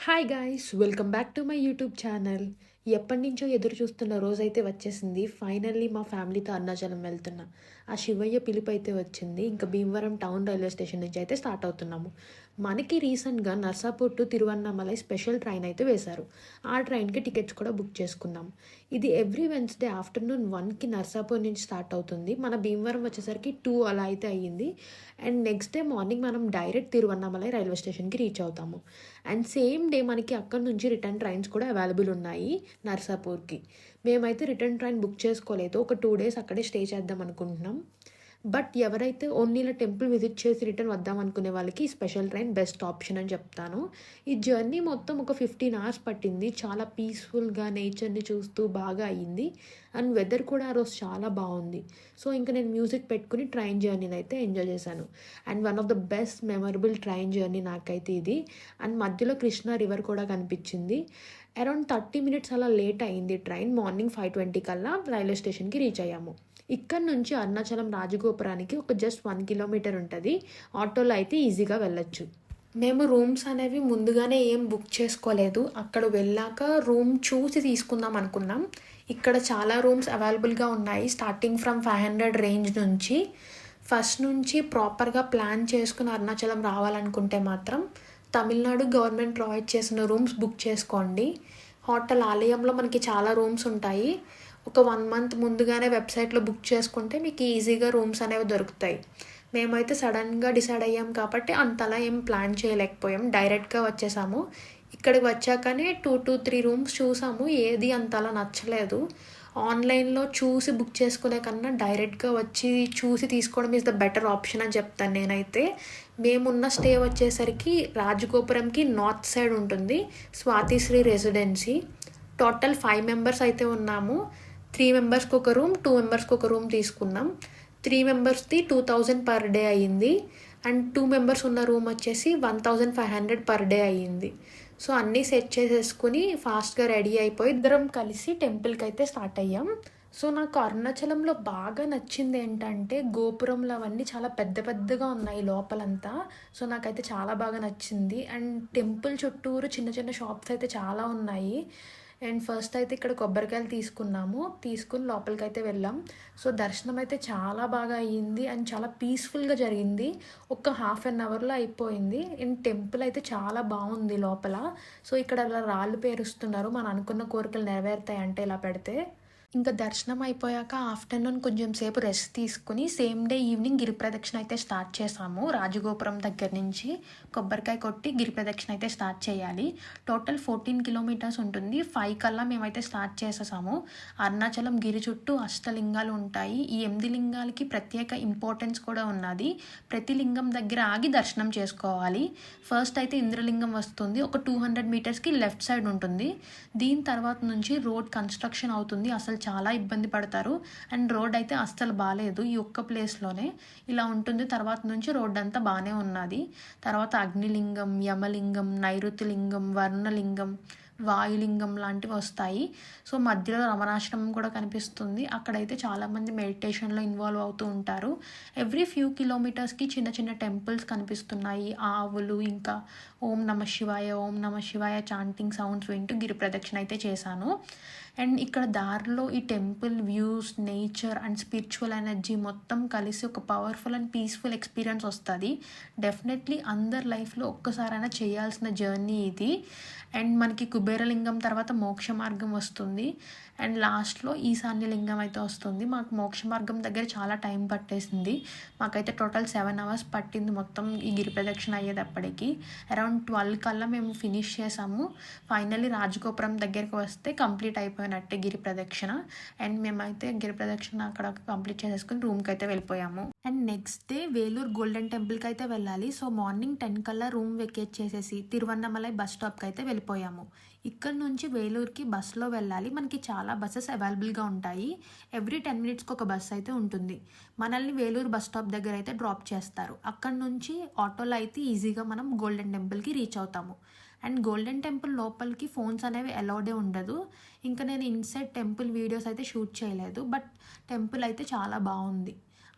Hi guys, welcome back to my YouTube channel. ఎప్పటి నుంచో ఎదురు చూస్తున్న రోజైతే వచ్చేసింది. ఫైనల్లీ మా ఫ్యామిలీతో అరుణాచలం వెళ్తున్నా. ఆ శివయ్య పిలుపు అయితే వచ్చింది. ఇంకా భీమవరం టౌన్ రైల్వే స్టేషన్ నుంచి అయితే స్టార్ట్ అవుతున్నాము. మనకి రీసెంట్గా Narsapur to Tiruvannamalai special train అయితే వేశారు. ఆ ట్రైన్కి టికెట్స్ కూడా బుక్ చేసుకున్నాం. ఇది ఎవ్రీ వెన్స్డే ఆఫ్టర్నూన్ 1కి నర్సాపూర్ నుంచి స్టార్ట్ అవుతుంది. మన భీమవరం వచ్చేసరికి 2 అలా అయితే అయ్యింది. అండ్ నెక్స్ట్ డే మార్నింగ్ మనం డైరెక్ట్ తిరువన్నామలై రైల్వే స్టేషన్కి రీచ్ అవుతాము. అండ్ సేమ్ డే మనకి అక్కడ నుంచి రిటర్న్ ట్రైన్స్ కూడా అవైలబుల్ ఉన్నాయి నర్సాపూర్కి. మేమైతే రిటర్న్ ట్రైన్ బుక్ చేసుకోలేదు. ఒక 2 days అక్కడే స్టే చేద్దాం అనుకుంటున్నాం. బట్ ఎవరైతే ఓన్లీ ఇలా టెంపుల్ విజిట్ చేసి రిటర్న్ వద్దాం అనుకునే వాళ్ళకి స్పెషల్ ట్రైన్ బెస్ట్ ఆప్షన్ అని చెప్తాను. ఈ జర్నీ మొత్తం ఒక 15 hours పట్టింది. చాలా పీస్ఫుల్గా నేచర్ని చూస్తూ బాగా అయ్యింది. అండ్ వెదర్ కూడా ఆ రోజు చాలా బాగుంది. సో ఇంకా నేను మ్యూజిక్ పెట్టుకుని ట్రైన్ జర్నీని అయితే ఎంజాయ్ చేశాను. And one of the best memorable train journey నాకైతే ఇది. అండ్ మధ్యలో కృష్ణా రివర్ కూడా కనిపించింది. అరౌండ్ 30 minutes అలా లేట్ అయింది ట్రైన్. మార్నింగ్ 5:20 కల్లా రైల్వే స్టేషన్కి రీచ్ అయ్యాము. ఇక్కడ నుంచి అరుణాచలం రాజగోపురానికి ఒక జస్ట్ 1 kilometer ఉంటుంది. ఆటోలో అయితే ఈజీగా వెళ్ళొచ్చు. మేము రూమ్స్ అనేవి ముందుగానే ఏం బుక్ చేసుకోలేదు. అక్కడ వెళ్ళాక రూమ్ చూసి తీసుకుందాం అనుకున్నాం. ఇక్కడ చాలా రూమ్స్ అవైలబుల్గా ఉన్నాయి. స్టార్టింగ్ ఫ్రమ్ 500 రేంజ్ నుంచి. ఫస్ట్ నుంచి ప్రాపర్గా ప్లాన్ చేసుకుని అరుణాచలం రావాలనుకుంటే మాత్రం తమిళనాడు గవర్నమెంట్ ప్రొవైడ్ చేసిన రూమ్స్ బుక్ చేసుకోండి. హోటల్ ఆలయంలో మనకి చాలా రూమ్స్ ఉంటాయి. ఒక 1 month ముందుగానే వెబ్సైట్లో బుక్ చేసుకుంటే మీకు ఈజీగా రూమ్స్ అనేవి దొరుకుతాయి. మేమైతే సడన్గా డిసైడ్ అయ్యాం కాబట్టి అంతలా ఏం ప్లాన్ చేయలేకపోయాం. డైరెక్ట్గా వచ్చేసాము. ఇక్కడికి వచ్చాకనే 2 to 3 rooms చూసాము. ఏది అంతలా నచ్చలేదు. ఆన్లైన్లో చూసి బుక్ చేసుకునే కన్నా డైరెక్ట్గా వచ్చి చూసి తీసుకోవడం ఈజ్ ద బెటర్ ఆప్షన్ అని చెప్తాను నేనైతే. మేమున్న స్టే వచ్చేసరికి రాజగోపురంకి నార్త్ సైడ్ ఉంటుంది. స్వాతిశ్రీ రెసిడెన్సీ. టోటల్ 5 members అయితే ఉన్నాము. 3 members ఒక రూమ్, 2 members ఒక రూమ్ తీసుకున్నాం. 3 membersది 2000 per day అయ్యింది. అండ్ 2 members ఉన్న రూమ్ వచ్చేసి 1500 per day అయ్యింది. సో అన్నీ సెట్ చేసేసుకుని ఫాస్ట్గా రెడీ అయిపోయి ఇద్దరం కలిసి టెంపుల్కి అయితే స్టార్ట్ అయ్యాం. సో నాకు అరుణాచలంలో బాగా నచ్చింది ఏంటంటే గోపురంలో అవన్నీ చాలా పెద్ద పెద్దగా ఉన్నాయి లోపలంతా. సో నాకైతే చాలా బాగా నచ్చింది. అండ్ టెంపుల్ చుట్టూరు చిన్న చిన్న షాప్స్ అయితే చాలా ఉన్నాయి. అండ్ ఫస్ట్ అయితే ఇక్కడ కొబ్బరికాయలు తీసుకుని లోపలికి అయితే వెళ్ళాం. సో దర్శనం అయితే చాలా బాగా అయ్యింది. అండ్ చాలా పీస్ఫుల్గా జరిగింది. ఒక 1/2 hourలో అయిపోయింది. అండ్ టెంపుల్ అయితే చాలా బాగుంది లోపల. సో ఇక్కడ అలా రాళ్ళు పేరుస్తున్నారు. మనం అనుకున్న కోరికలు నెరవేరుతాయి అంటే ఇలా పెడితే. ఇంకా దర్శనం అయిపోయాక ఆఫ్టర్నూన్ కొంచెం సేపు రెస్ట్ తీసుకుని సేమ్ డే ఈవినింగ్ గిరి ప్రదక్షిణ అయితే స్టార్ట్ చేసాము. రాజగోపురం దగ్గర నుంచి కొబ్బరికాయ కొట్టి గిరి ప్రదక్షిణ అయితే స్టార్ట్ చేయాలి. టోటల్ 14 kilometers ఉంటుంది. 5 కల్లా మేమైతే స్టార్ట్ చేసేసాము. అరుణాచలం గిరి చుట్టూ అష్టలింగాలు ఉంటాయి. ఈ 8 లింగాలకి ప్రత్యేక ఇంపార్టెన్స్ కూడా ఉన్నది. ప్రతి లింగం దగ్గర ఆగి దర్శనం చేసుకోవాలి. ఫస్ట్ అయితే ఇంద్రలింగం వస్తుంది. ఒక 200 metersకి లెఫ్ట్ సైడ్ ఉంటుంది. దీని తర్వాత నుంచి రోడ్ కన్స్ట్రక్షన్ అవుతుంది. అసలు చాలా ఇబ్బంది పడతారు. అండ్ రోడ్ అయితే అస్సలు బాగాలేదు. ఈ ఒక్క ప్లేస్లోనే ఇలా ఉంటుంది. తర్వాత నుంచి రోడ్ అంతా బాగానే ఉన్నది. తర్వాత అగ్నిలింగం, యమలింగం, నైరుతిలింగం, వర్ణలింగం, వాయులింగం లాంటివి వస్తాయి. సో మధ్యలో రమణాశ్రమం కూడా కనిపిస్తుంది. అక్కడైతే చాలామంది మెడిటేషన్లో ఇన్వాల్వ్ అవుతూ ఉంటారు. ఎవ్రీ few kilometersకి చిన్న చిన్న టెంపుల్స్ కనిపిస్తున్నాయి. ఆవులు, ఇంకా ఓం నమ శివాయ చాంటింగ్ సౌండ్స్ వింటూ గిరి ప్రదక్షిణ అయితే చేశాను. అండ్ ఇక్కడ దారిలో ఈ temple views, nature and spiritual energy మొత్తం కలిసి ఒక పవర్ఫుల్ అండ్ పీస్ఫుల్ ఎక్స్పీరియన్స్ వస్తుంది. డెఫినెట్లీ అందరి లైఫ్లో ఒక్కసారైనా చేయాల్సిన జర్నీ ఇది. అండ్ మనకి కుబేరలింగం తర్వాత మోక్ష మార్గం వస్తుంది. అండ్ లాస్ట్లో ఈశాన్య లింగం అయితే వస్తుంది. మాకు మోక్ష మార్గం దగ్గర చాలా టైం పట్టేసింది. మాకైతే టోటల్ 7 hours పట్టింది మొత్తం ఈ గిరి ప్రదక్షిణ అయ్యేటప్పటికి. అరౌండ్ 12 కల్లా మేము ఫినిష్ చేసాము. ఫైనల్లీ రాజగోపురం దగ్గరికి వస్తే కంప్లీట్ అయిపోయినట్టే గిరి ప్రదక్షిణ. అండ్ మేమైతే గిరి ప్రదక్షిణ అక్కడ కంప్లీట్ చేసేసుకుని రూమ్కి అయితే వెళ్ళిపోయాము. And next day Vellore golden టెంపుల్కి అయితే వెళ్ళాలి. సో మార్నింగ్ 10 కల్లా రూమ్ వెకేట్ చేసేసి తిరువన్నమలై బస్ స్టాప్కి అయితే వెళ్ళిపోయాము. ఇక్కడ నుంచి వేలూరుకి బస్సులో వెళ్ళాలి. మనకి చాలా బస్సెస్ అవైలబుల్గా ఉంటాయి. ఎవ్రీ 10 minutesకి ఒక బస్ అయితే ఉంటుంది. మనల్ని వేలూరు బస్ స్టాప్ దగ్గర అయితే డ్రాప్ చేస్తారు. అక్కడ నుంచి ఆటోలో అయితే ఈజీగా మనం గోల్డెన్ టెంపుల్కి రీచ్ అవుతాము. అండ్ గోల్డెన్ టెంపుల్ లోపలికి ఫోన్స్ అనేవి అలౌడే ఉండదు. ఇంకా నేను ఇన్సైడ్ టెంపుల్ వీడియోస్ అయితే షూట్ చేయలేదు. బట్ టెంపుల్ అయితే చాలా బాగుంది.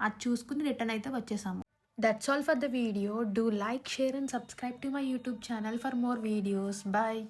అది చూసుకుని రిటర్న్ అయితే వచ్చేసాము. That's all for the video. Do like, share and subscribe to my YouTube channel for more videos. Bye.